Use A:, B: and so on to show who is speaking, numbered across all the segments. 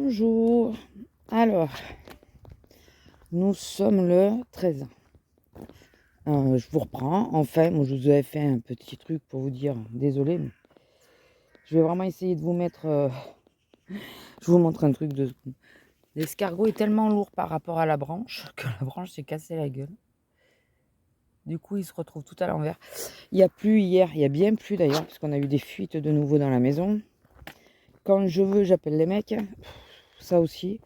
A: Bonjour. Alors, nous sommes le 13. Je vous reprends. Enfin, moi, je vous avais fait un petit truc pour vous dire, désolé, mais je vais vraiment essayer de vous mettre. Je vous montre un truc de secondes. L'escargot est tellement lourd par rapport à la branche que la branche s'est cassée la gueule. Du coup, il se retrouve tout à l'envers. Il y a plu hier, il y a bien plu d'ailleurs, parce qu'on a eu des fuites de nouveau dans la maison. Quand je veux, j'appelle les mecs. Ça aussi,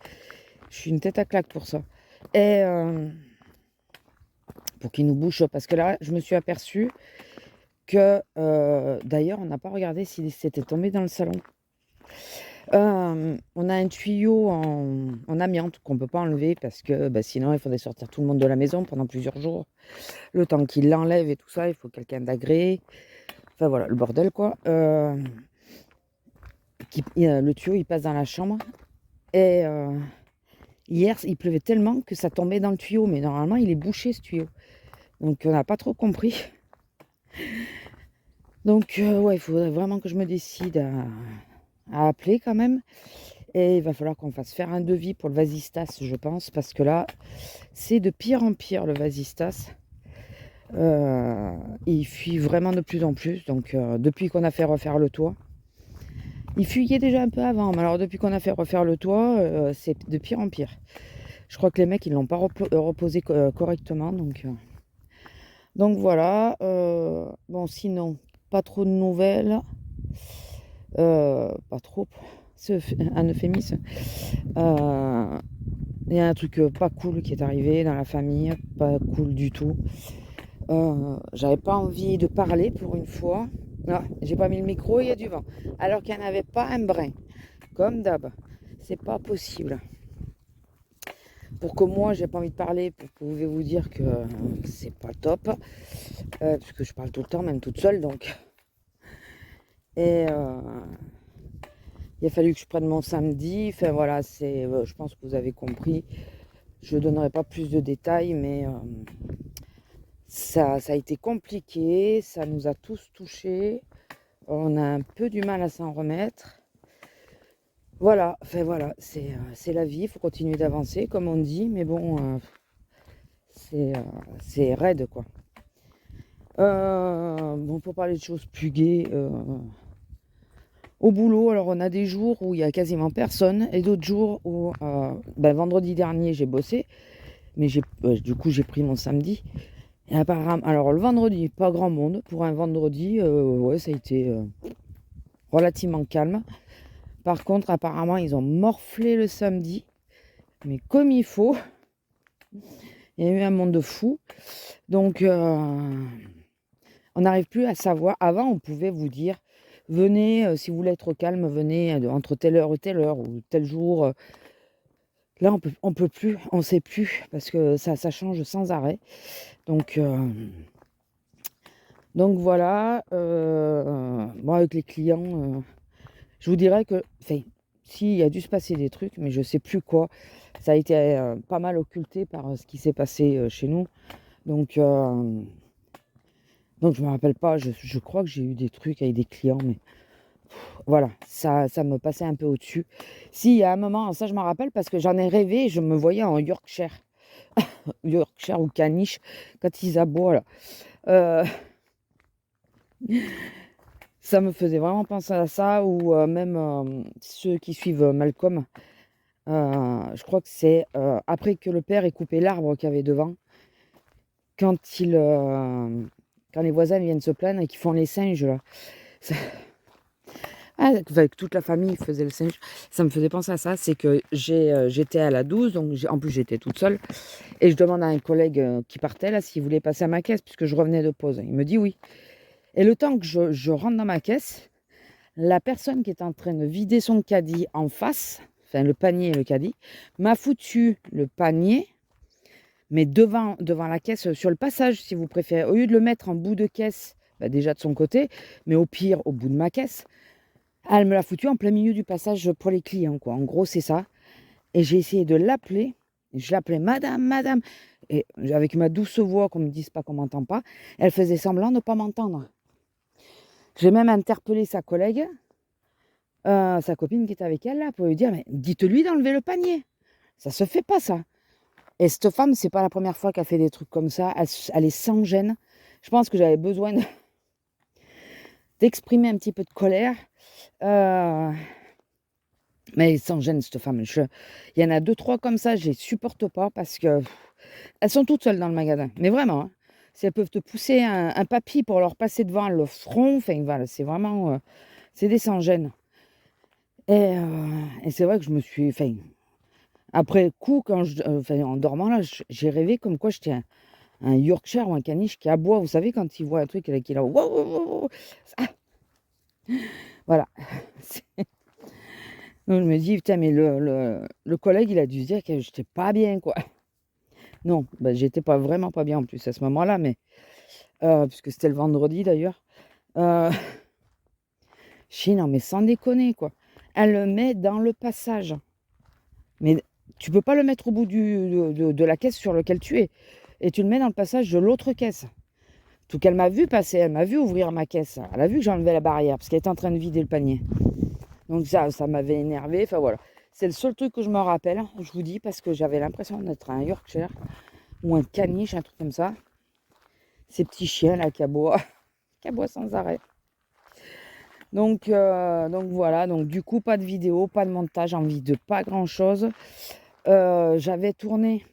A: je suis une tête à claque pour ça. Et pour qu'ils nous bouchent, parce que là, je me suis aperçue que, d'ailleurs, on n'a pas regardé si c'était tombé dans le salon. On a un tuyau en amiante qu'on ne peut pas enlever parce que sinon, il faudrait sortir tout le monde de la maison pendant plusieurs jours. Le temps qu'il l'enlève et tout ça, il faut quelqu'un d'agréé. Enfin voilà, le bordel quoi. Le tuyau, il passe dans la chambre. Et hier, il pleuvait tellement que ça tombait dans le tuyau. Mais normalement, il est bouché ce tuyau. Donc, on n'a pas trop compris. Donc, ouais, il faudrait vraiment que je me décide à appeler quand même. Et il va falloir qu'on fasse faire un devis pour le vasistas, je pense. Parce que là, c'est de pire en pire, le vasistas. Il fuit vraiment de plus en plus. Donc, depuis qu'on a fait refaire le toit. Il fuyait déjà un peu avant. Mais alors, depuis qu'on a fait refaire le toit, c'est de pire en pire. Je crois que les mecs, ils l'ont pas reposé correctement. Donc voilà. Bon, sinon, pas trop de nouvelles. Pas trop. C'est un euphémisme. Il y a un truc pas cool qui est arrivé dans la famille. Pas cool du tout. J'avais pas envie de parler pour une fois. Ah, j'ai pas mis le micro, il y a du vent. Alors qu'il n'y en avait pas un brin. Comme d'hab. C'est pas possible. Pour que moi, j'ai pas envie de parler, pour pouvoir vous dire que c'est pas top. Parce que je parle tout le temps, même toute seule, donc. Et il a fallu que je prenne mon samedi. Enfin voilà, je pense que vous avez compris. Je ne donnerai pas plus de détails, mais ça a été compliqué. Ça nous a tous touchés. On a un peu du mal à s'en remettre. Voilà, enfin voilà, c'est la vie. Il faut continuer d'avancer, comme on dit. Mais bon, c'est raide, quoi. Bon, pour parler de choses plus gaies, au boulot, alors on a des jours où il y a quasiment personne et d'autres jours où, vendredi dernier, j'ai bossé, mais du coup, j'ai pris mon samedi. Et apparemment, alors le vendredi, pas grand monde. Pour un vendredi, ouais, ça a été relativement calme. Par contre, apparemment, ils ont morflé le samedi, mais comme il faut. Il y a eu un monde de fou. Donc, on n'arrive plus à savoir. Avant, on pouvait vous dire, venez, si vous voulez être calme, venez entre telle heure et telle heure, ou tel jour. Là, on peut plus, on sait plus, parce que ça change sans arrêt. Donc voilà. Moi, avec les clients, je vous dirais que, enfin, si, il a dû se passer des trucs, mais je sais plus quoi. Ça a été pas mal occulté par ce qui s'est passé chez nous. Donc, je me rappelle pas. Je crois que j'ai eu des trucs avec des clients, mais voilà, ça me passait un peu au-dessus. Si, il y a un moment, ça je m'en rappelle parce que j'en ai rêvé, je me voyais en Yorkshire. Yorkshire ou caniche, quand ils aboient là. Ça me faisait vraiment penser à ça, ou même ceux qui suivent Malcolm. Je crois que c'est après que le père ait coupé l'arbre qu'il y avait devant, quand quand les voisins viennent se plaindre et qu'ils font les singes là. Ça- avec toute la famille faisait le singe. Ça me faisait penser à ça. C'est que j'étais à la 12, donc en plus j'étais toute seule. Et je demande à un collègue qui partait là s'il voulait passer à ma caisse, puisque je revenais de pause. Il me dit oui. Et le temps que je rentre dans ma caisse, la personne qui est en train de vider son caddie en face, enfin le panier et le caddie, m'a foutu le panier, mais devant la caisse, sur le passage si vous préférez. Au lieu de le mettre en bout de caisse, déjà de son côté, mais au pire au bout de ma caisse, elle me l'a foutu en plein milieu du passage pour les clients, quoi. En gros, c'est ça. Et j'ai essayé de l'appeler. Je l'appelais madame, madame. Et avec ma douce voix, qu'on ne me dise pas qu'on m'entend pas, elle faisait semblant de ne pas m'entendre. J'ai même interpellé sa collègue sa copine qui était avec elle là, pour lui dire: «Mais dites-lui d'enlever le panier». Ça se fait pas ça. Et cette femme, c'est pas la première fois qu'elle fait des trucs comme ça. Elle est sans gêne. Je pense que j'avais besoin d'exprimer un petit peu de colère. Mais sans gêne, cette femme. Il y en a 2-3 comme ça, je les supporte pas parce que elles sont toutes seules dans le magasin. Mais vraiment, hein. Si elles peuvent te pousser un papy pour leur passer devant, elles le feront. Enfin, voilà, c'est vraiment, c'est des sans gêne. Et c'est vrai que je me suis, enfin, après coup, quand enfin, en dormant là, j'ai rêvé comme quoi j'étais un Yorkshire ou un caniche qui aboie. Vous savez, quand il voit un truc qu'il a, wow, wow, wow, wow. Ah, voilà. Donc je me dis, putain, mais le collègue, il a dû se dire que j'étais pas bien, quoi. Non, bah, j'étais pas vraiment pas bien en plus à ce moment-là, mais puisque c'était le vendredi d'ailleurs. Euh, non, mais sans déconner, quoi. Elle le met dans le passage. Mais tu peux pas le mettre au bout de la caisse sur laquelle tu es. Et tu le mets dans le passage de l'autre caisse. Tout qu'elle m'a vu passer, elle m'a vu ouvrir ma caisse. Elle a vu que j'enlevais la barrière parce qu'elle était en train de vider le panier. Donc ça m'avait énervé. Enfin voilà. C'est le seul truc que je me rappelle, je vous dis, parce que j'avais l'impression d'être un Yorkshire ou un caniche, un truc comme ça. Ces petits chiens là qui aboient, qui aboient sans arrêt. Donc voilà, donc du coup pas de vidéo, pas de montage, envie de pas grand chose. J'avais tourné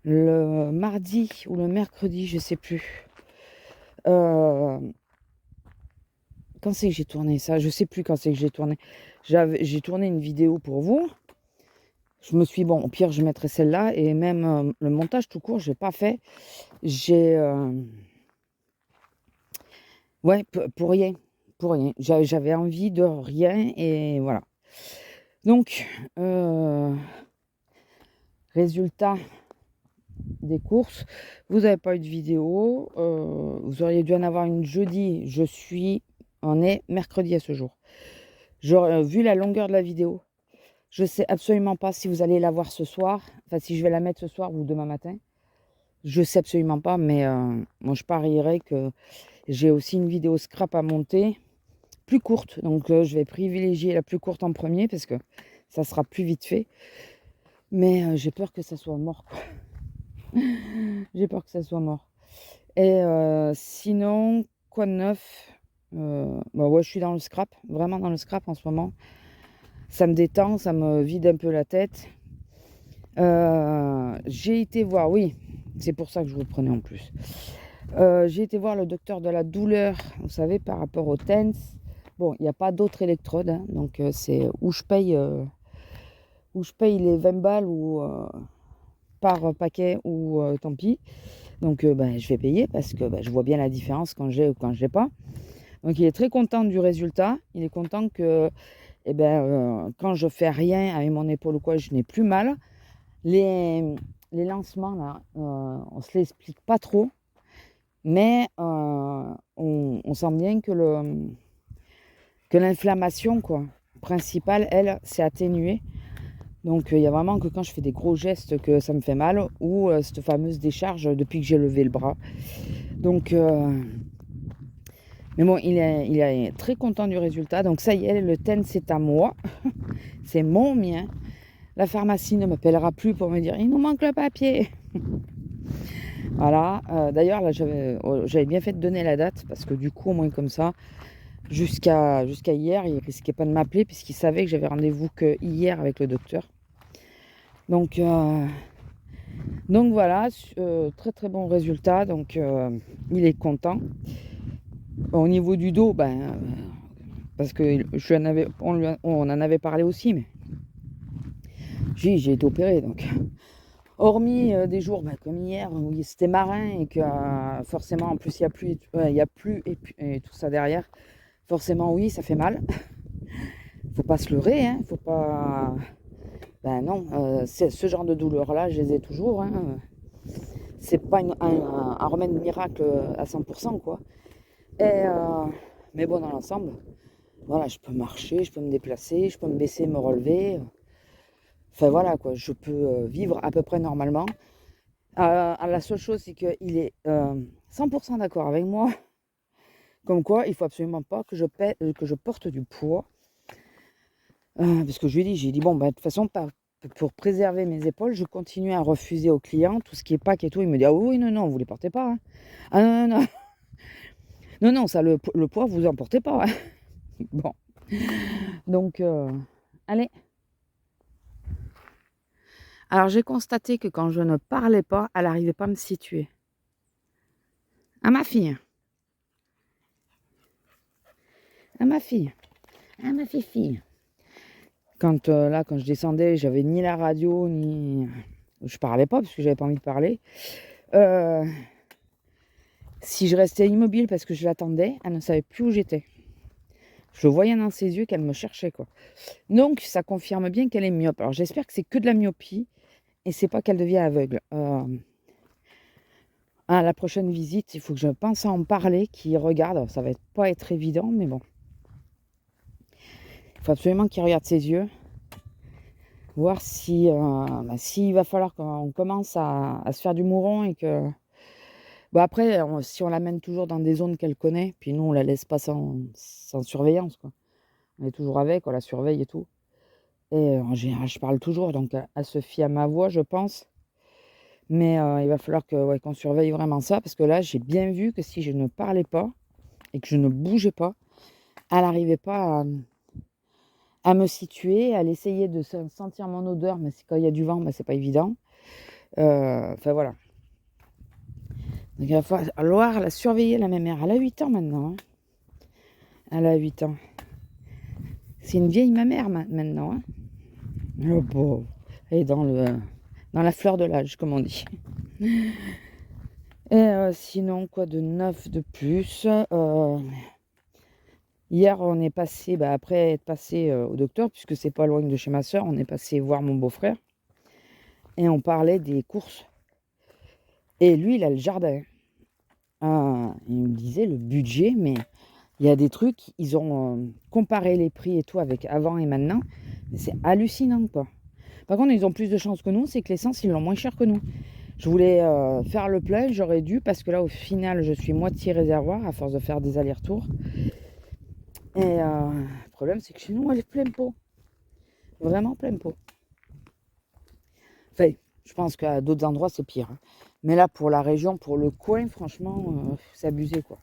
A: le mardi ou le mercredi, je sais plus. Quand c'est que j'ai tourné ça? Je sais plus quand c'est que j'ai tourné. J'ai tourné une vidéo pour vous. Je me suis dit, bon, au pire, je mettrai celle-là. Et même le montage tout court, je n'ai pas fait. Ouais, pour rien. Pour rien. J'avais envie de rien. Et voilà. Donc, résultat des courses. Vous n'avez pas eu de vidéo. Vous auriez dû en avoir une jeudi. On est mercredi à ce jour. J'aurais vu la longueur de la vidéo. Je sais absolument pas si vous allez la voir ce soir. Enfin, si je vais la mettre ce soir ou demain matin. Je sais absolument pas, mais moi je parierais que j'ai aussi une vidéo scrap à monter, plus courte. Donc je vais privilégier la plus courte en premier parce que ça sera plus vite fait. Mais j'ai peur que ça soit mort, quoi. J'ai peur que ça soit mort. Et sinon, quoi de neuf? Bah ouais, je suis dans le scrap, vraiment dans le scrap en ce moment. Ça me détend, ça me vide un peu la tête. J'ai été voir, oui, c'est pour ça que je vous le prenais en plus. J'ai été voir le docteur de la douleur, vous savez, par rapport au TENS. Bon, il n'y a pas d'autres électrodes, hein, donc c'est où je paye les 20 balles ou par paquet ou tant pis. Donc ben, je vais payer parce que ben, je vois bien la différence quand j'ai ou quand je n'ai pas. Donc il est très content du résultat. Il est content que eh ben, quand je fais rien avec mon épaule ou quoi, je n'ai plus mal. Les lancements, là, on se les explique pas trop. Mais on sent bien que l'inflammation, quoi, principale, elle, s'est atténuée. Donc il y a vraiment que quand je fais des gros gestes que ça me fait mal, ou cette fameuse décharge depuis que j'ai levé le bras. Donc, mais bon, il est très content du résultat. Donc ça y est, le TEN, c'est à moi. C'est mon mien. La pharmacie ne m'appellera plus pour me dire « il nous manque le papier ». Voilà. D'ailleurs, là, j'avais bien fait de donner la date parce que du coup, au moins comme ça, jusqu'à hier, il risquait pas de m'appeler puisqu'il savait que j'avais rendez-vous que hier avec le docteur. Donc voilà, très très bon résultat. Donc il est content. Au niveau du dos, ben parce que on en avait parlé aussi, mais j'ai été opéré donc. Hormis des jours comme hier où c'était marin et que forcément en plus il y a plus et tout ça derrière, forcément oui ça fait mal. Faut pas se leurrer, hein, faut pas. Ben non, ce genre de douleur là, je les ai toujours. Hein. C'est pas un remède miracle à 100% quoi. Et mais bon dans l'ensemble, voilà, je peux marcher, je peux me déplacer, je peux me baisser, me relever. Enfin voilà quoi, je peux vivre à peu près normalement. La seule chose, c'est qu'il est 100% d'accord avec moi, comme quoi il faut absolument pas que je porte du poids. Parce que je lui ai dit, j'ai dit: «Bon, bah, de toute façon, pour préserver mes épaules, je continue à refuser aux clients tout ce qui est Pâques et tout». Il me dit: «Ah oui, non, non, vous les portez pas, hein. Ah non, non, non, non, non, ça le poids, vous en portez pas, hein». Bon, donc allez. Alors j'ai constaté que quand je ne parlais pas, elle arrivait pas à me situer. À ma fille, à ma fille, à ma fille. Quand, là, quand je descendais, j'avais ni la radio, ni je parlais pas parce que j'avais pas envie de parler. Heu, Si je restais immobile parce que je l'attendais, elle ne savait plus où j'étais. Je voyais dans ses yeux qu'elle me cherchait, quoi. Donc ça confirme bien qu'elle est myope. Alors j'espère que c'est que de la myopie et c'est pas qu'elle devient aveugle. À la prochaine visite, il faut que je pense à en parler, qu'il regarde. Alors ça va pas être évident, mais bon. Il faut absolument qu'il regarde ses yeux. Voir si, s'il va falloir qu'on commence à se faire du mouron et que bah, après, si on l'amène toujours dans des zones qu'elle connaît, puis nous on la laisse pas sans surveillance, quoi. On est toujours avec, on la surveille et tout et en général, je parle toujours donc elle se fie à ma voix, je pense. Mais il va falloir que, ouais, qu'on surveille vraiment ça parce que là, j'ai bien vu que si je ne parlais pas et que je ne bougeais pas, elle arrivait pas à me situer. Elle essayait de sentir mon odeur, mais c'est quand il y a du vent, bah, c'est pas évident. Enfin voilà. Donc il va falloir la surveiller, la mémère. Elle a 8 ans maintenant, hein. Elle a 8 ans. C'est une vieille mamère maintenant, hein. Oh pauvre. Elle est dans la fleur de l'âge, comme on dit. Et sinon, quoi de neuf de plus? Hier, on est passé, bah, après être passé, au docteur, puisque c'est pas loin de chez ma sœur, on est passé voir mon beau-frère et on parlait des courses et lui, il a le jardin. Il me disait le budget, mais il y a des trucs, ils ont, comparé les prix et tout avec avant et maintenant, mais c'est hallucinant, quoi. Par contre, ils ont plus de chance que nous, c'est que l'essence, ils l'ont moins cher que nous. Je voulais, faire le plein, j'aurais dû parce que là, au final, je suis moitié réservoir à force de faire des allers-retours et le problème, c'est que chez nous, elle est plein pot. Vraiment plein pot. Enfin, je pense qu'à d'autres endroits, c'est pire, hein. Mais là, pour la région, pour le coin, franchement, c'est abusé, quoi.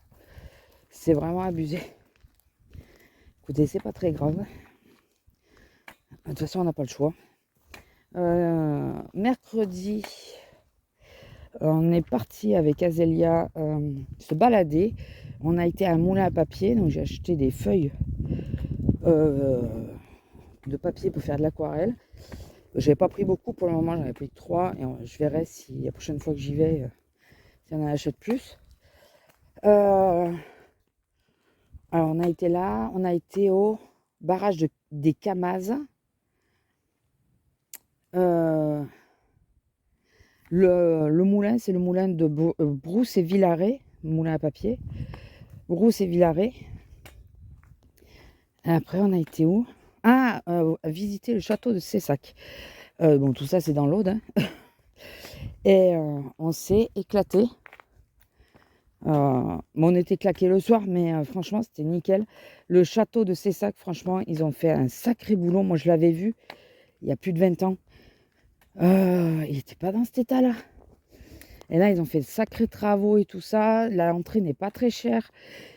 A: C'est vraiment abusé. Écoutez, c'est pas très grave. De toute façon, on n'a pas le choix. Mercredi, on est parti avec Azélia se balader. On a été à un moulin à papier, donc j'ai acheté des feuilles de papier pour faire de l'aquarelle. J'avais pas pris beaucoup pour le moment, j'en avais pris que 3 et je verrai si la prochaine fois que j'y vais, si on en achète plus. Alors on a été là, on a été au barrage des Camazes. Le moulin, c'est le moulin de Brousse et Villaret, moulin à papier. Brousse et Villaret. Après, on a été où? Ah, visiter le château de Cessac. Bon, tout ça, c'est dans l'Aude, hein. Et on s'est éclaté. Bon, on était claqués le soir, mais franchement, c'était nickel. Le château de Cessac, franchement, ils ont fait un sacré boulot. Moi, je l'avais vu il y a plus de 20 ans. Il n'était pas dans cet état-là. Et là, ils ont fait de sacrés travaux et tout ça. L'entrée n'est pas très chère.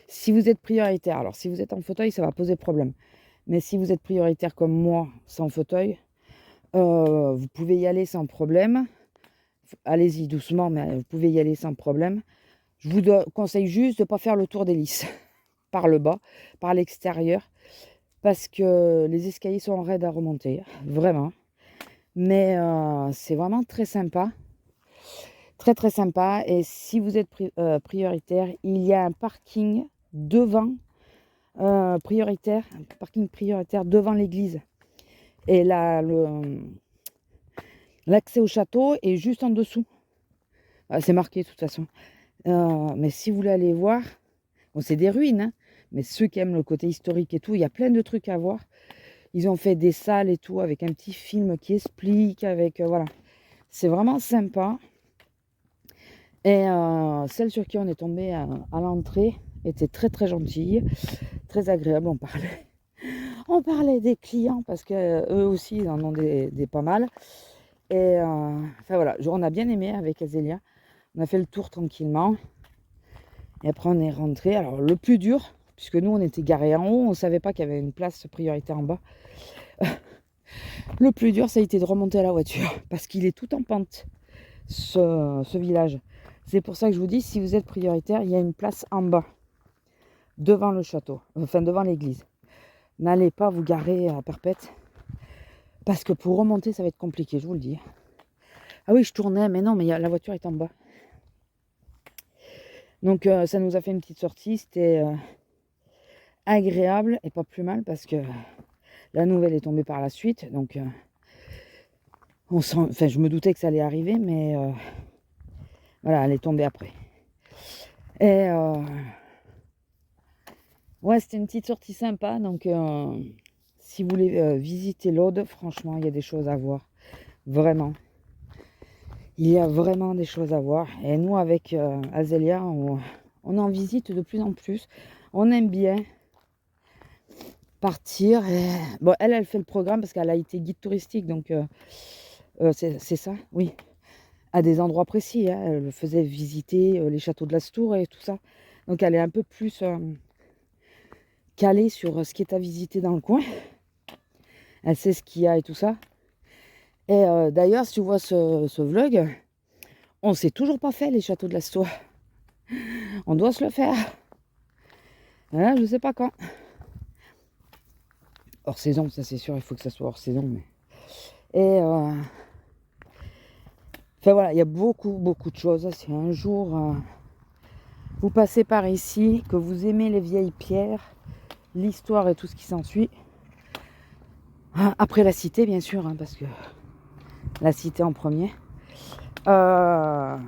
A: Si vous êtes prioritaire, alors si vous êtes en fauteuil, ça va poser problème. Mais si vous êtes prioritaire comme moi, sans fauteuil, vous pouvez y aller sans problème. Allez-y doucement, mais vous pouvez y aller sans problème. Je vous conseille juste de ne pas faire le tour des lys par le bas, par l'extérieur, parce que les escaliers sont raides à remonter, vraiment. Mais c'est vraiment très sympa. Très, très sympa et si vous êtes prioritaire, il y a un parking devant, prioritaire, un parking prioritaire devant l'église et là, l'accès au château est juste en dessous. C'est marqué de toute façon. Mais si vous voulez aller voir, bon, c'est des ruines, hein, mais ceux qui aiment le côté historique et tout, il y a plein de trucs à voir. Ils ont fait des salles et tout avec un petit film qui explique, avec voilà. C'est vraiment sympa. Et celle sur qui on est tombé à l'entrée était très très gentille, très agréable. On parlait des clients parce que eux aussi ils en ont des pas mal. Et enfin voilà, on a bien aimé avec Azélia. On a fait le tour tranquillement. Et après on est rentré. Alors le plus dur, puisque nous on était garés en haut, on ne savait pas qu'il y avait une place prioritaire en bas. Le plus dur, ça a été de remonter à la voiture parce qu'il est tout en pente, ce village. C'est pour ça que je vous dis, si vous êtes prioritaire, il y a une place en bas, devant le château, enfin devant l'église. N'allez pas vous garer à perpète parce que pour remonter, ça va être compliqué, je vous le dis. Ah oui, je tournais, mais non, mais la voiture est en bas. Donc ça nous a fait une petite sortie, c'était agréable et pas plus mal parce que la nouvelle est tombée par la suite. Donc enfin, je me doutais que ça allait arriver, mais voilà, elle est tombée après. Et ouais, c'était une petite sortie sympa. Donc si vous voulez visiter l'Aude, franchement, il y a des choses à voir. Vraiment. Il y a vraiment des choses à voir. Et nous, avec Azélia, on en visite de plus en plus. On aime bien partir. Et... Bon, elle fait le programme parce qu'elle a été guide touristique. Donc, c'est ça, oui. À des endroits précis. Hein. Elle faisait visiter les châteaux de l'Astour et tout ça. Donc, elle est un peu plus calée sur ce qui est à visiter dans le coin. Elle sait ce qu'il y a et tout ça. Et d'ailleurs, si tu vois ce vlog, on ne s'est toujours pas fait les châteaux de l'Astour. On doit se le faire. Voilà, je ne sais pas quand. Hors saison, ça c'est sûr, il faut que ça soit hors saison. Mais... Et enfin voilà, il y a beaucoup de choses. Si un jour vous passez par ici, que vous aimez les vieilles pierres, l'histoire et tout ce qui s'ensuit. Après la cité, bien sûr, hein, parce que la cité en premier. Après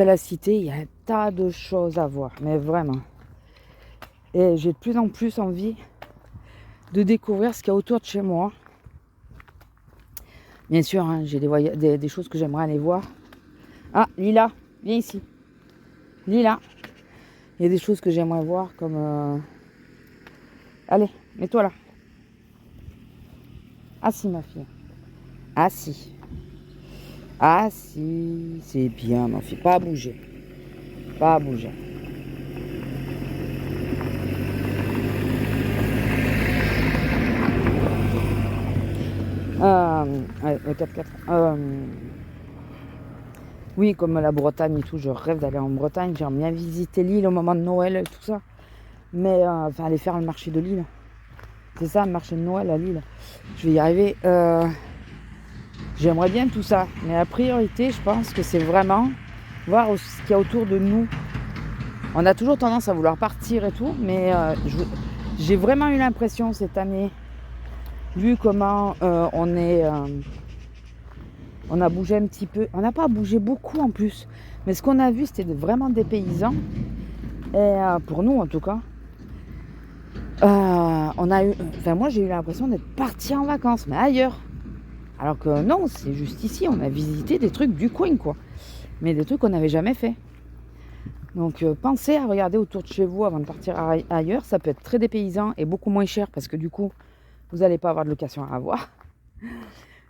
A: la cité, il y a un tas de choses à voir, mais vraiment. Et j'ai de plus en plus envie de découvrir ce qu'il y a autour de chez moi. Bien sûr, hein, j'ai des choses que j'aimerais aller voir. Ah, Lila, viens ici. Lila. Il y a des choses que j'aimerais voir comme... Allez, mets-toi là. Assis, ma fille. Assis. Assis. C'est bien, ma fille. Pas à bouger. Pas à bouger. Ouais, 4-4. Oui, comme la Bretagne et tout, je rêve d'aller en Bretagne. J'aimerais bien visiter l'île au moment de Noël et tout ça. Mais enfin, aller faire le marché de Lille. C'est ça, le marché de Noël à Lille. Je vais y arriver. J'aimerais bien tout ça. Mais la priorité, je pense que c'est vraiment voir ce qu'il y a autour de nous. On a toujours tendance à vouloir partir et tout. Mais j'ai vraiment eu l'impression cette année, vu comment on a bougé un petit peu. On n'a pas bougé beaucoup en plus. Mais ce qu'on a vu, c'était vraiment des paysans. Et pour nous, en tout cas. Moi j'ai eu l'impression d'être partie en vacances, mais ailleurs. Alors que non, c'est juste ici, on a visité des trucs du coin, quoi. Mais des trucs qu'on n'avait jamais fait. Donc pensez à regarder autour de chez vous avant de partir ailleurs. Ça peut être très dépaysant et beaucoup moins cher parce que du coup, vous n'allez pas avoir de location à avoir.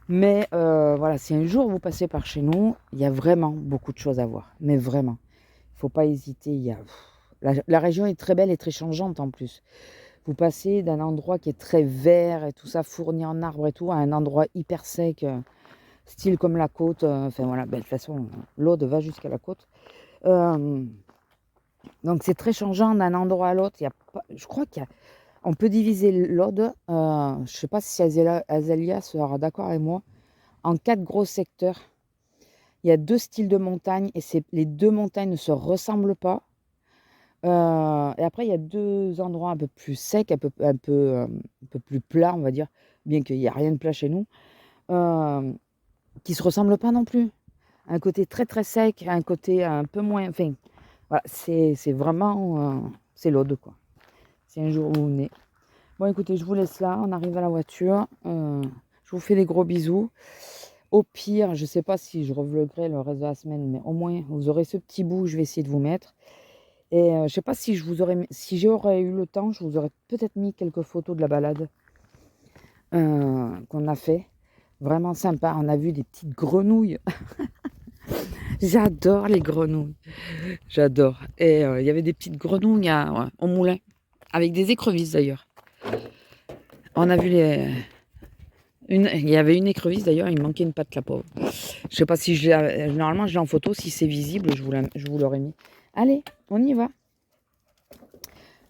A: Mais voilà, si un jour vous passez par chez nous, il y a vraiment beaucoup de choses à voir. Mais vraiment, il ne faut pas hésiter. La région est très belle et très changeante en plus. Vous passez d'un endroit qui est très vert et tout ça, fourni en arbres et tout, à un endroit hyper sec, style comme la côte. Enfin voilà, de toute façon, l'Aude va jusqu'à la côte. Donc c'est très changeant d'un endroit à l'autre. Je crois qu'on peut diviser l'Aude, je ne sais pas si Azélia sera d'accord avec moi, en 4 gros secteurs. Il y a 2 styles de montagnes et les 2 montagnes ne se ressemblent pas. Et après, il y a 2 endroits un peu plus secs, un peu plus plats, on va dire, bien qu'il n'y a rien de plat chez nous, qui ne se ressemblent pas non plus. Un côté très très sec, un côté un peu moins... Enfin, voilà, c'est vraiment... c'est l'Aude, quoi. C'est un jour où vous venez. Bon, écoutez, je vous laisse là, on arrive à la voiture. Je vous fais des gros bisous. Au pire, je ne sais pas si je revloggerai le reste de la semaine, mais au moins, vous aurez ce petit bout que je vais essayer de vous mettre. Et je sais pas si si j'aurais eu le temps, je vous aurais peut-être mis quelques photos de la balade, qu'on a fait. Vraiment sympa. On a vu des petites grenouilles. J'adore les grenouilles, j'adore. Et il y avait des petites grenouilles ouais, au moulin, avec des écrevisses d'ailleurs. On a vu il y avait une écrevisse d'ailleurs, il me manquait une patte, la pauvre. Je sais pas si normalement je l'ai en photo, si c'est visible, je vous l'aurais mis. Allez, on y va.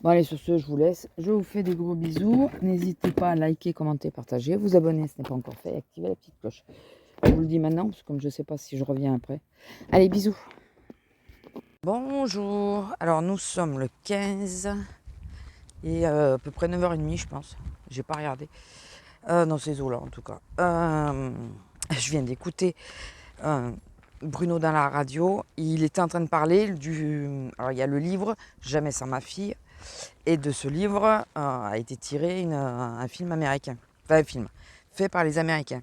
A: Bon allez, sur ce, je vous laisse. Je vous fais des gros bisous. N'hésitez pas à liker, commenter, partager, vous abonner, ce n'est pas encore fait, et activer la petite cloche. Je vous le dis maintenant, parce que comme je ne sais pas si je reviens après. Allez, bisous. Bonjour. Alors nous sommes le 15 et à peu près 9h30 je pense. J'ai pas regardé. Dans ces eaux-là en tout cas. Je viens d'écouter Bruno dans la radio. Il était en train de parler du... Alors il y a le livre Jamais sans ma fille. Et de ce livre a été tiré un film américain. Enfin un film fait par les Américains.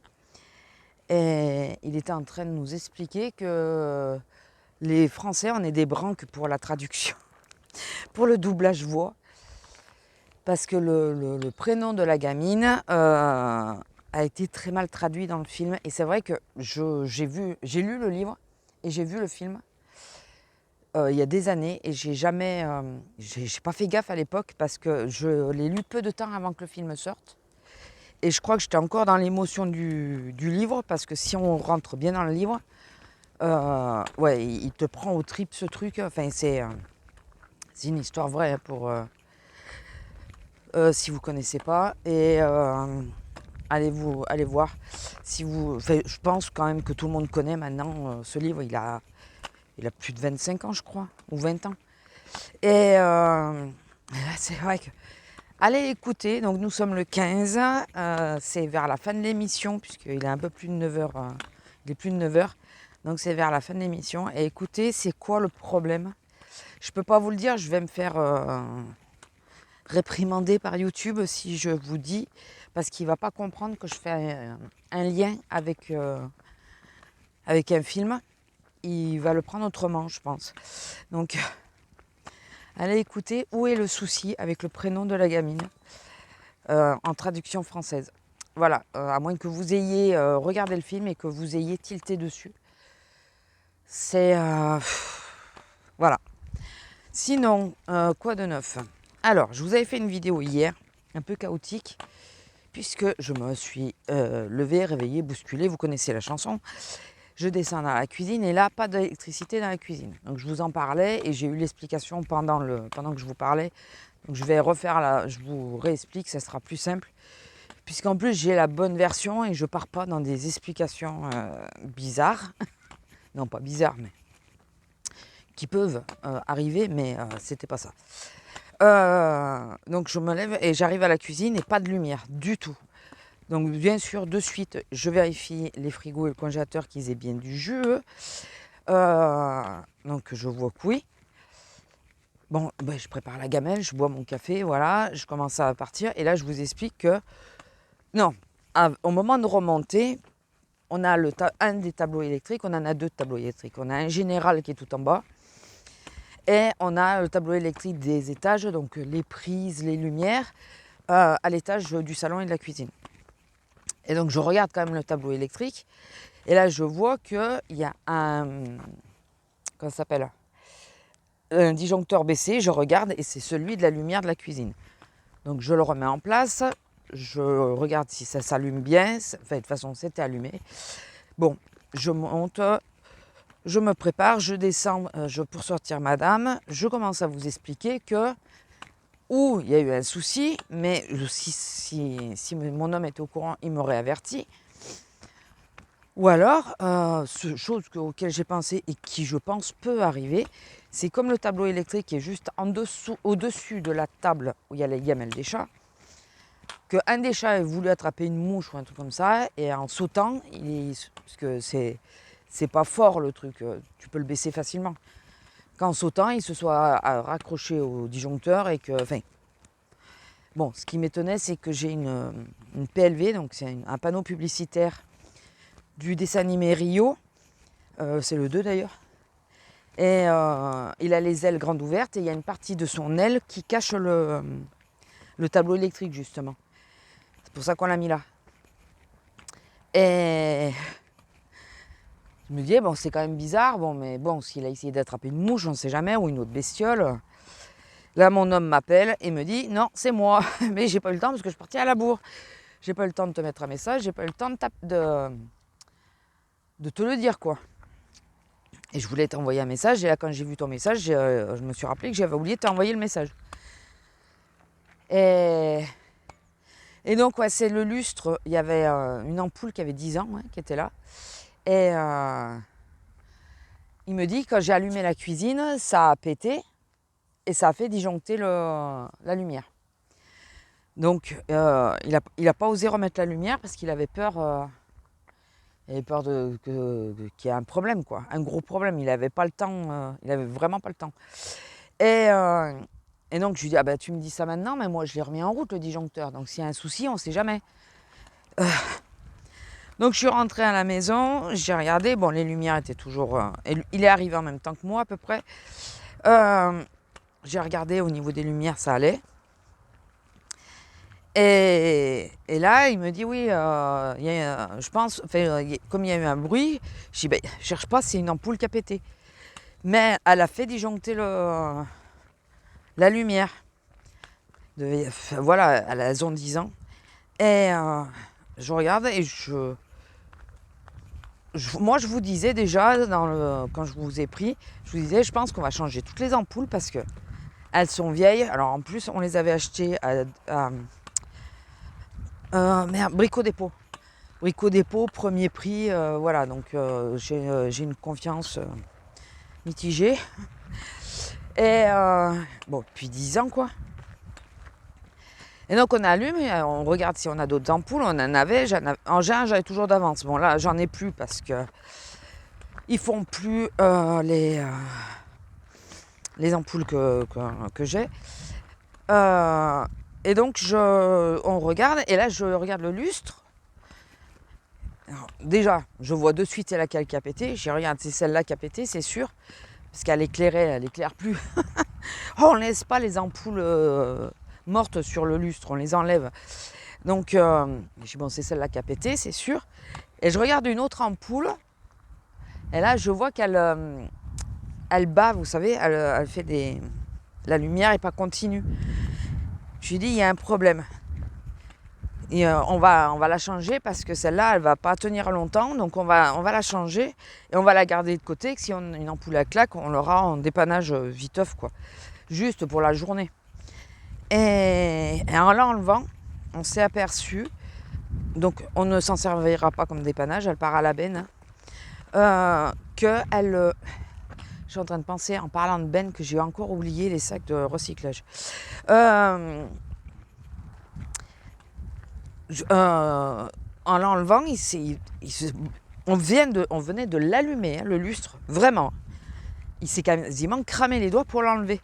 A: Et il était en train de nous expliquer que les Français, on est des branques pour la traduction, pour le doublage voix. Parce que le prénom de la gamine a été très mal traduit dans le film. Et c'est vrai que j'ai lu le livre et j'ai vu le film il y a des années. Et j'ai pas fait gaffe à l'époque parce que je l'ai lu peu de temps avant que le film sorte. Et je crois que j'étais encore dans l'émotion du livre parce que si on rentre bien dans le livre, ouais, il te prend au trip ce truc. Enfin, c'est une histoire vraie pour... si vous ne connaissez pas. Et allez voir. Enfin, je pense quand même que tout le monde connaît maintenant ce livre. Il a plus de 25 ans, je crois, ou 20 ans. Et c'est vrai que... Allez écouter, donc nous sommes le 15, c'est vers la fin de l'émission, puisqu'il est un peu plus de 9h, il est plus de 9h, donc c'est vers la fin de l'émission. Et écoutez, c'est quoi le problème? Je peux pas vous le dire, je vais me faire réprimander par YouTube si je vous dis, parce qu'il va pas comprendre que je fais un lien avec un film. Il va le prendre autrement, je pense. Donc, allez écouter où est le souci avec le prénom de la gamine en traduction française. Voilà, à moins que vous ayez regardé le film et que vous ayez tilté dessus. C'est... voilà. Sinon, quoi de neuf? Alors, je vous avais fait une vidéo hier, un peu chaotique, puisque je me suis levée, réveillée, bousculée, vous connaissez la chanson. Je descends dans la cuisine et là, pas d'électricité dans la cuisine. Donc je vous en parlais et j'ai eu l'explication pendant que je vous parlais. Donc je vais je vous réexplique, ça sera plus simple. Puisqu'en plus j'ai la bonne version et je pars pas dans des explications bizarres. Non, pas bizarres, mais qui peuvent arriver, mais c'était pas ça. Donc je me lève et j'arrive à la cuisine et pas de lumière du tout. Donc bien sûr, de suite, je vérifie les frigos et le congélateur qu'ils aient bien du jus. Donc je vois que oui. Bon, ben, je prépare la gamelle, je bois mon café, voilà, je commence à partir. Et là, je vous explique que, non, au moment de remonter, on a un des tableaux électriques, on en a deux tableaux électriques. On a un général qui est tout en bas. Et on a le tableau électrique des étages, donc les prises, les lumières, à l'étage du salon et de la cuisine. Et donc je regarde quand même le tableau électrique. Et là je vois qu'il y a comment ça s'appelle, un disjoncteur baissé. Je regarde et c'est celui de la lumière de la cuisine. Donc je le remets en place. Je regarde si ça s'allume bien. Enfin de toute façon c'était allumé. Bon, je monte. Je me prépare, je descends pour sortir madame. Je commence à vous expliquer que il y a eu un souci, mais si mon homme était au courant, il m'aurait averti. Ou alors, chose auquel j'ai pensé et qui je pense peut arriver, c'est comme le tableau électrique est juste au-dessus de la table où il y a les gamelles des chats, qu'un des chats ait voulu attraper une mouche ou un truc comme ça, et en sautant, parce que c'est pas fort le truc, tu peux le baisser facilement. Qu'en sautant, il se soit raccroché au disjoncteur et que... Enfin, bon, ce qui m'étonnait, c'est que j'ai une PLV, donc c'est un panneau publicitaire du dessin animé Rio. C'est le 2 d'ailleurs. Et il a les ailes grandes ouvertes et il y a une partie de son aile qui cache le tableau électrique justement. C'est pour ça qu'on l'a mis là. Et je me dis, bon, c'est quand même bizarre, bon, mais bon, s'il a essayé d'attraper une mouche, on ne sait jamais, ou une autre bestiole. Là, mon homme m'appelle et me dit, non, c'est moi. Mais j'ai pas eu le temps parce que je suis partie à la bourre. J'ai pas eu le temps de te mettre un message, j'ai pas eu le temps de te le dire, quoi. Et je voulais t'envoyer un message, et là, quand j'ai vu ton message, je me suis rappelé que j'avais oublié de t'envoyer le message. Et donc, ouais, c'est le lustre. Il y avait une ampoule qui avait 10 ans, ouais, qui était là. Et il me dit, quand j'ai allumé la cuisine, ça a pété et ça a fait disjoncter la lumière. Donc, il a pas osé remettre la lumière parce qu'il avait peur. Il avait peur qu'il y ait un problème, quoi. Un gros problème. Il avait pas le temps. Il avait vraiment pas le temps. Et donc, je lui dis, ah ben, tu me dis ça maintenant, mais moi, je l'ai remis en route, le disjoncteur. Donc, s'il y a un souci, on sait jamais. Donc, je suis rentrée à la maison. J'ai regardé. Bon, les lumières étaient toujours... il est arrivé en même temps que moi, à peu près. J'ai regardé au niveau des lumières, ça allait. Et là, il me dit, oui, je pense, comme il y a eu un bruit, je dis, ben, cherche pas, c'est une ampoule qui a pété. Mais elle a fait disjoncter la lumière. Voilà, elle a 10 ans. Et je regarde et moi, je vous disais déjà, quand je vous ai pris, je vous disais, je pense qu'on va changer toutes les ampoules parce que elles sont vieilles. Alors, en plus, on les avait achetées à Brico Dépôt. Brico Dépôt, premier prix, voilà, donc j'ai une confiance mitigée. Et bon, depuis 10 ans, quoi. Et donc on allume, et on regarde si on a d'autres ampoules. On en avait, en général, j'avais toujours d'avance. Bon, là, j'en ai plus parce que ils font plus les ampoules que j'ai. Et donc on regarde, et là, je regarde le lustre. Alors, déjà, je vois de suite c'est laquelle qui a pété. Je regarde, c'est celle-là qui a pété, c'est sûr. Parce qu'elle éclairait, elle éclaire plus. Oh, on ne laisse pas les ampoules mortes sur le lustre, on les enlève. Donc, je dis, bon, c'est celle-là qui a pété, c'est sûr. Et je regarde une autre ampoule. Et là, je vois qu'elle elle bat, vous savez, elle fait des... La lumière n'est pas continue. Je lui dis, il y a un problème. Et on va la changer parce que celle-là, elle va pas tenir longtemps. Donc on va la changer et on va la garder de côté. Que si on a une ampoule à claque, on l'aura en dépannage viteuf, quoi. Juste pour la journée. Et en l'enlevant, on s'est aperçu, donc on ne s'en servira pas comme dépannage, elle part à la benne, je suis en train de penser, en parlant de benne, que j'ai encore oublié les sacs de recyclage. En l'enlevant, on venait de l'allumer, hein, le lustre, vraiment. Il s'est quasiment cramé les doigts pour l'enlever.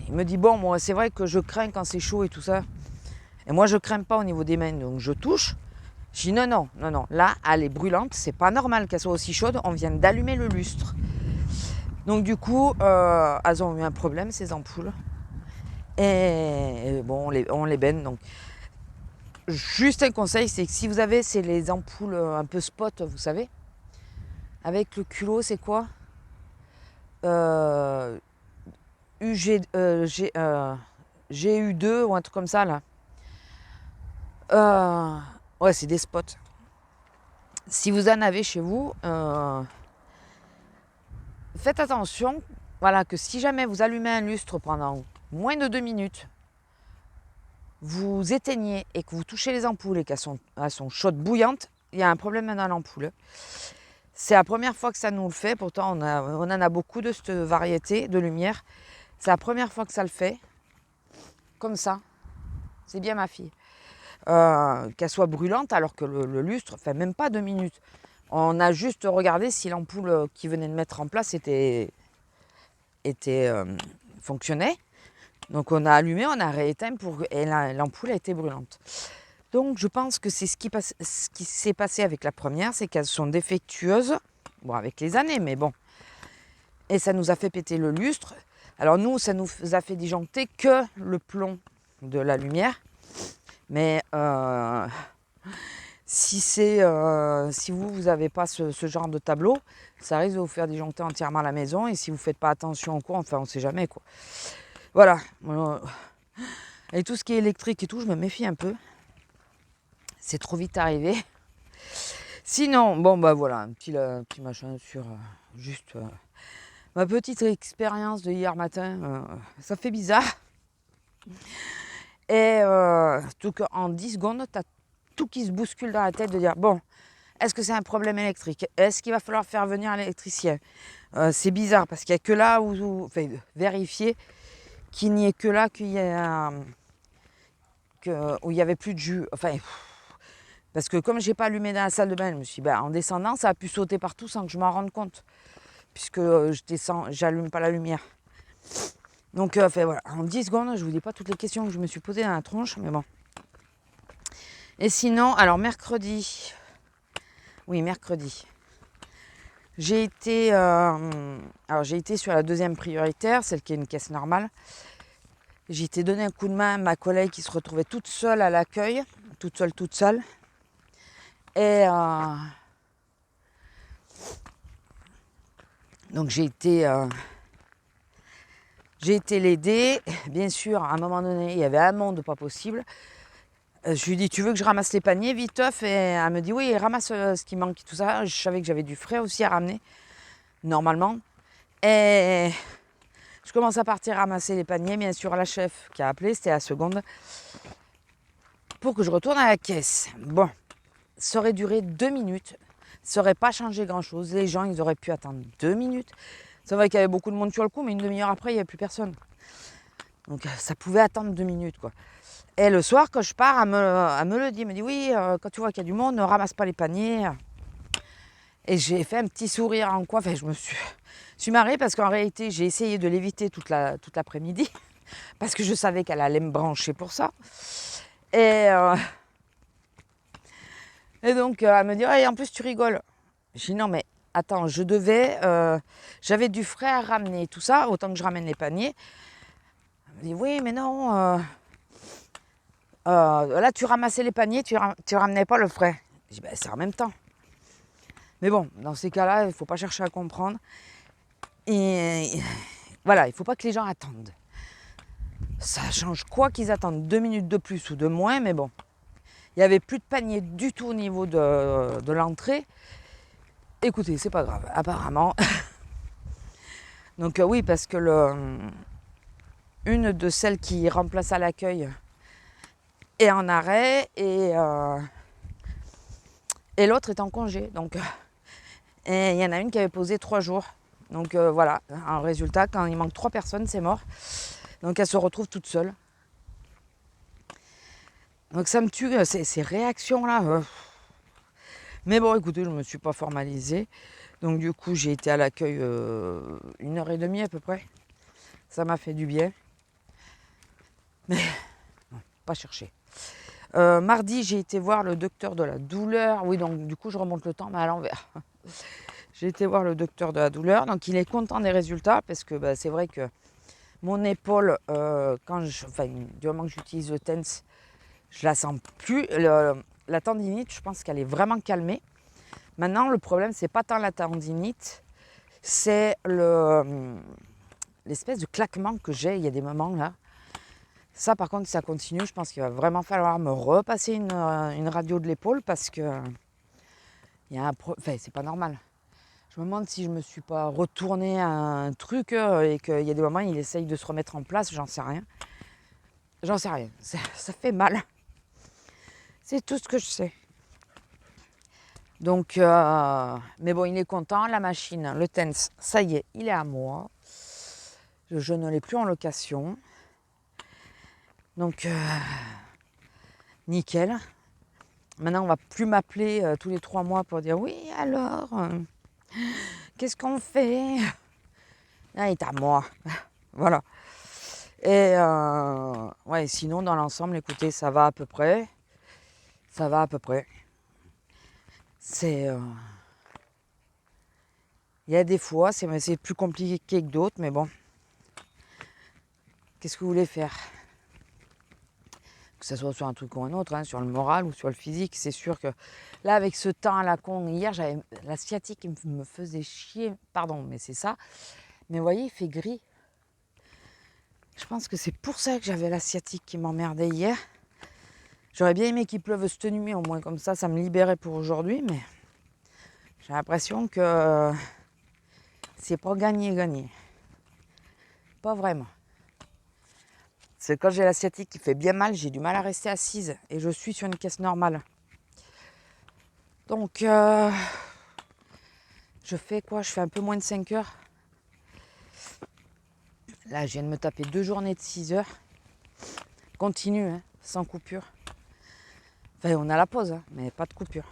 A: Il me dit, bon, moi, c'est vrai que je crains quand c'est chaud et tout ça. Et moi, je crains pas au niveau des mains, donc je touche. Je dis, non. Là, elle est brûlante, c'est pas normal qu'elle soit aussi chaude. On vient d'allumer le lustre. Donc, du coup, elles ont eu un problème, ces ampoules. Et bon, on les baigne. Donc, juste un conseil, c'est que si vous avez, c'est les ampoules un peu spot, vous savez. Avec le culot, c'est quoi GU2 ou un truc comme ça, là. Ouais, c'est des spots. Si vous en avez chez vous, faites attention, voilà, que si jamais vous allumez un lustre pendant moins de 2 minutes, vous éteignez et que vous touchez les ampoules et qu'elles sont chaudes, bouillantes, il y a un problème dans l'ampoule. C'est la première fois que ça nous le fait, pourtant on en a beaucoup de cette variété de lumière. C'est la première fois que ça le fait, comme ça. C'est bien ma fille. Qu'elle soit brûlante alors que le lustre fait même pas 2 minutes. On a juste regardé si l'ampoule qu'ils venaient de mettre en place fonctionnait. Donc on a allumé, on a rééteint et l'ampoule a été brûlante. Donc je pense que c'est ce qui s'est passé avec la première, c'est qu'elles sont défectueuses, bon avec les années, mais bon. Et ça nous a fait péter le lustre. Alors nous, ça nous a fait disjoncter que le plomb de la lumière. Mais si vous n'avez pas ce genre de tableau, ça risque de vous faire disjoncter entièrement la maison. Et si vous ne faites pas attention au cours, enfin on ne sait jamais quoi. Voilà. Et tout ce qui est électrique et tout, je me méfie un peu. C'est trop vite arrivé. Sinon, bon bah voilà, un petit machin sur juste ma petite expérience de hier matin. Ça fait bizarre. Et tout qu'en 10 secondes, tu as tout qui se bouscule dans la tête de dire, bon, est-ce que c'est un problème électrique? Est-ce qu'il va falloir faire venir un électricien? C'est bizarre parce qu'il n'y a que là enfin, vérifier qu'il n'y ait que là qu'il y a, où il n'y avait plus de jus. Enfin, parce que comme j'ai pas allumé dans la salle de bain, je me suis dit, en descendant, ça a pu sauter partout sans que je m'en rende compte. Puisque je descends, j'allume pas la lumière. Donc, enfin, voilà, en 10 secondes, je vous dis pas toutes les questions que je me suis posées dans la tronche, mais bon. Et sinon, alors mercredi, j'ai été sur la deuxième prioritaire, celle qui est une caisse normale. J'ai été donner un coup de main à ma collègue qui se retrouvait toute seule à l'accueil, toute seule. Et donc j'ai été l'aider. Bien sûr, à un moment donné, il y avait un monde pas possible. Je lui dis, tu veux que je ramasse les paniers, viteuf? Et elle me dit, oui, ramasse ce qui manque, tout ça. Je savais que j'avais du frais aussi à ramener, normalement. Et je commence à partir ramasser les paniers. Bien sûr, la chef qui a appelé, c'était la seconde, pour que je retourne à la caisse. Bon, ça aurait duré 2 minutes. Ça n'aurait pas changé grand-chose. Les gens, ils auraient pu attendre 2 minutes. C'est vrai qu'il y avait beaucoup de monde sur le coup, mais une demi-heure après, il n'y avait plus personne. Donc, ça pouvait attendre 2 minutes, quoi. Et le soir, quand je pars, elle me le dit. Elle me dit, oui, quand tu vois qu'il y a du monde, ne ramasse pas les paniers. Et j'ai fait un petit sourire en coin. Enfin, je me suis marrée parce qu'en réalité, j'ai essayé de l'éviter toute l'après-midi. Parce que je savais qu'elle allait me brancher pour ça. Et donc, elle me dit, ouais, en plus, tu rigoles. Je dis, non, mais attends, j'avais du frais à ramener, tout ça, autant que je ramène les paniers. Elle me dit, oui, mais non, là, tu ramassais les paniers, tu ramenais pas le frais. Je dis, c'est en même temps. Mais bon, dans ces cas-là, il ne faut pas chercher à comprendre. Et voilà, il ne faut pas que les gens attendent. Ça change quoi qu'ils attendent 2 minutes de plus ou de moins, mais bon. Il n'y avait plus de panier du tout au niveau de l'entrée. Écoutez, c'est pas grave, apparemment. Donc oui, parce que une de celles qui remplace à l'accueil est en arrêt et l'autre est en congé. Donc, et il y en a une qui avait posé 3 jours. Donc voilà, en résultat, quand il manque 3 personnes, c'est mort. Donc elle se retrouve toute seule. Donc ça me tue, ces réactions-là. Mais bon, écoutez, je ne me suis pas formalisée. Donc du coup, j'ai été à l'accueil 1h30 à peu près. Ça m'a fait du bien. Mais non, pas chercher. Mardi, j'ai été voir le docteur de la douleur. Oui, donc du coup, je remonte le temps, mais à l'envers. J'ai été voir le docteur de la douleur. Donc il est content des résultats parce que c'est vrai que mon épaule, du moment que j'utilise le TENS, je la sens plus. La tendinite, je pense qu'elle est vraiment calmée. Maintenant, le problème, c'est pas tant la tendinite, c'est l'espèce de claquement que j'ai. Il y a des moments là. Ça, par contre, ça continue. Je pense qu'il va vraiment falloir me repasser une radio de l'épaule parce que c'est pas normal. Je me demande si je me suis pas retourné à un truc et qu'il y a des moments il essaye de se remettre en place. J'en sais rien. Ça fait mal. C'est tout ce que je sais. Donc, mais bon, il est content. La machine, le TENS, ça y est, il est à moi. Je ne l'ai plus en location. Donc, nickel. Maintenant, on va plus m'appeler tous les 3 mois pour dire oui, alors, qu'est-ce qu'on fait? Ah, il est à moi. Voilà. Et ouais, sinon, dans l'ensemble, écoutez, ça va à peu près. C'est Il y a des fois, c'est plus compliqué que d'autres, mais bon. Qu'est-ce que vous voulez faire? Que ce soit sur un truc ou un autre, hein, sur le moral ou sur le physique, c'est sûr que là, avec ce temps à la con, hier, j'avais la sciatique qui me faisait chier. Pardon, mais c'est ça. Mais vous voyez, il fait gris. Je pense que c'est pour ça que j'avais la sciatique qui m'emmerdait hier. J'aurais bien aimé qu'il pleuve cette nuit, au moins comme ça me libérait pour aujourd'hui, mais j'ai l'impression que c'est pas gagné. Pas vraiment. C'est quand j'ai la sciatique qui fait bien mal, j'ai du mal à rester assise et je suis sur une caisse normale. Donc, je fais quoi? Je fais un peu moins de 5 heures. Là, je viens de me taper 2 journées de 6 heures. Continue, hein, sans coupure. Enfin, on a la pause, hein, mais pas de coupure.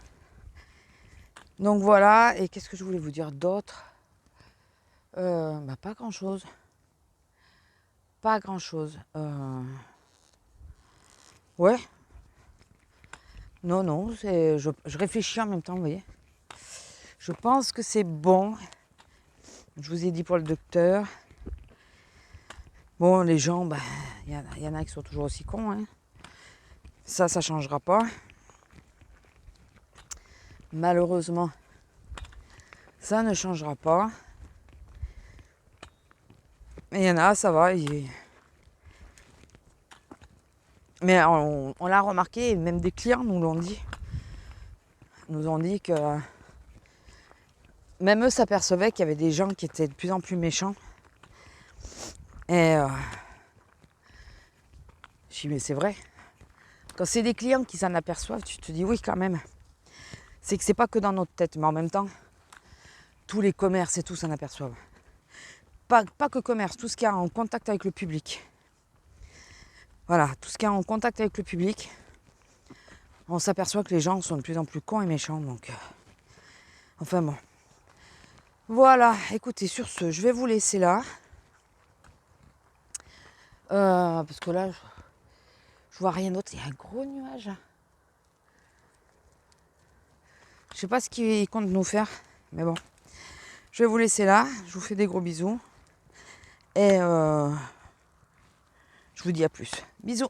A: Donc voilà, et qu'est-ce que je voulais vous dire d'autre? Pas grand-chose. Pas grand-chose. Ouais. Non, je réfléchis en même temps, vous voyez. Je pense que c'est bon. Je vous ai dit pour le docteur. Bon, les gens, il y en a qui sont toujours aussi cons. Hein. Ça changera pas. Malheureusement, ça ne changera pas. Mais il y en a, ça va. Mais on l'a remarqué, et même des clients nous l'ont dit. Nous ont dit que même eux s'apercevaient qu'il y avait des gens qui étaient de plus en plus méchants. Et je dis, mais c'est vrai. Quand c'est des clients qui s'en aperçoivent, tu te dis oui quand même. C'est que c'est pas que dans notre tête, mais en même temps, tous les commerces et tout s'en aperçoivent. Pas que commerce, tout ce qui est en contact avec le public. Voilà, tout ce qui est en contact avec le public, on s'aperçoit que les gens sont de plus en plus cons et méchants. Donc, enfin bon. Voilà, écoutez, sur ce, je vais vous laisser là. Parce que là, je vois rien d'autre. Il y a un gros nuage. Je sais pas ce qu'il compte nous faire, mais bon. Je vais vous laisser là. Je vous fais des gros bisous. Et je vous dis à plus. Bisous.